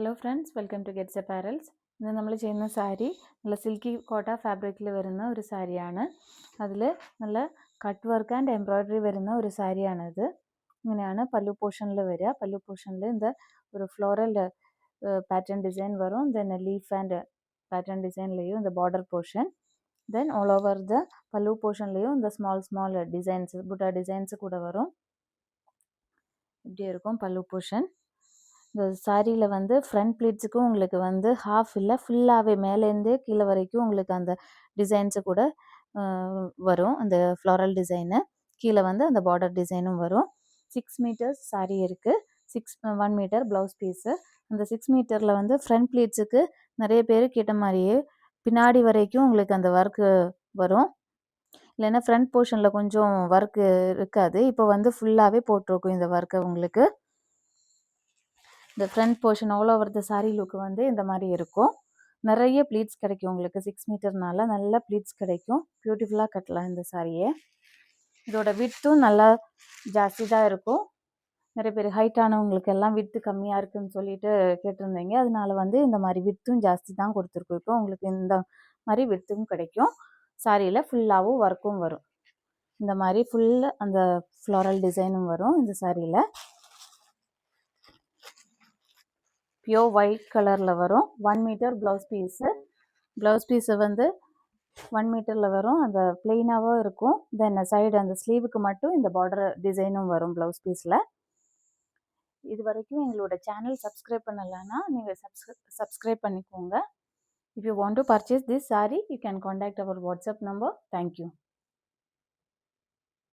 Hello friends, welcome to Gets Apparels. ഇന്ന് നമ്മൾ ചെയ്യുന്ന സാരി നല്ല സിൽക്കി കോട്ട ഫാബ്രിക്കിൽ വരുന്ന ഒരു സാരിയാണ്. അതിൽ നല്ല കട്ട് വർക്ക് ആൻഡ് എംബ്രോയ്ഡറി വരുന്ന ഒരു സാരിയാണിത്. ഇങ്ങനെയാണ് പല്ലു പോർഷനിൽ വരിക. പല്ലു പോർഷനിൽ இந்த ஒரு ஃப்ளோரல் பேட்டர்ன் டிசைன் வரும். தென் லீஃப் அண்ட் பேட்டர்ன் டிசைன்லேயும் இந்த border portion, then all over த பல்லு போர்ஷன்லேயும் இந்த ஸ்மால் டிசைன்ஸ் புட்டா டிசைன்ஸ் கூட வரும். இப்படி இருக்கும் பல்லு போர்ஷன். இந்த சாரியில் வந்து ஃப்ரண்ட் ப்ளீட்ஸுக்கும் உங்களுக்கு வந்து ஹாஃப் இல்லை, ஃபுல்லாகவே மேலேருந்தே கீழே வரைக்கும் உங்களுக்கு அந்த டிசைன்ஸு கூட வரும். அந்த ஃப்ளாரல் டிசைனு கீழே வந்து அந்த பார்டர் டிசைனும் வரும். 6 மீட்டர்ஸ் சாரி இருக்குது. 1 மீட்டர் ப்ளவுஸ் பீஸு. அந்த 6 மீட்டரில் வந்து ஃப்ரண்ட் ப்ளீட்ஸுக்கு நிறைய பேர் கேட்ட மாதிரியே பின்னாடி வரைக்கும் உங்களுக்கு அந்த ஒர்க்கு வரும். இல்லைன்னா ஃப்ரண்ட் போர்ஷனில் கொஞ்சம் ஒர்க்கு இருக்காது. இப்போ வந்து ஃபுல்லாகவே போட்டிருக்கும் இந்த ஒர்க்கை உங்களுக்கு. இந்த front portion all over the sari லுக்கு வந்து இந்த மாதிரி இருக்கும். நிறைய ப்ளீட்ஸ் கிடைக்கும் உங்களுக்கு. 6 மீட்டர்னால நல்ல ப்ளீட்ஸ் கிடைக்கும். பியூட்டிஃபுல்லாக கட்டலாம் இந்த சாரியை. இதோட விட்டும் நல்லா ஜாஸ்தி தான் இருக்கும். நிறைய பேர் ஹைட் ஆனவங்களுக்கு எல்லாம் விட்டு கம்மியாக இருக்குதுன்னு சொல்லிட்டு கேட்டிருந்தீங்க. அதனால வந்து இந்த மாதிரி விட்டும் ஜாஸ்தி தான் கொடுத்துருக்கோம். இப்போ உங்களுக்கு இந்த மாதிரி விட்டும் கிடைக்கும். சாரியில் ஃபுல்லாகவும் ஒர்க்கும் வரும். இந்த மாதிரி ஃபுல்லாக அந்த ஃப்ளாரல் டிசைனும் வரும் இந்த சாரியில். பியோர் ஒயிட் கலரில் வரும். 1 மீட்டர் ப்ளவுஸ் பீஸு வந்து 1 மீட்டரில் வரும். அந்த பிளெயினாகவும் இருக்கும். தென் சைடு அந்த ஸ்லீவுக்கு மட்டும் இந்த பார்டர் டிசைனும் வரும் ப்ளவுஸ் பீஸில். இது வரைக்கும் எங்களோட சேனல் சப்ஸ்கிரைப் பண்ணலைன்னா நீங்கள் சப்ஸ்கிரைப் பண்ணிக்கோங்க. If you want to purchase this sari, you can contact our WhatsApp number. Thank you.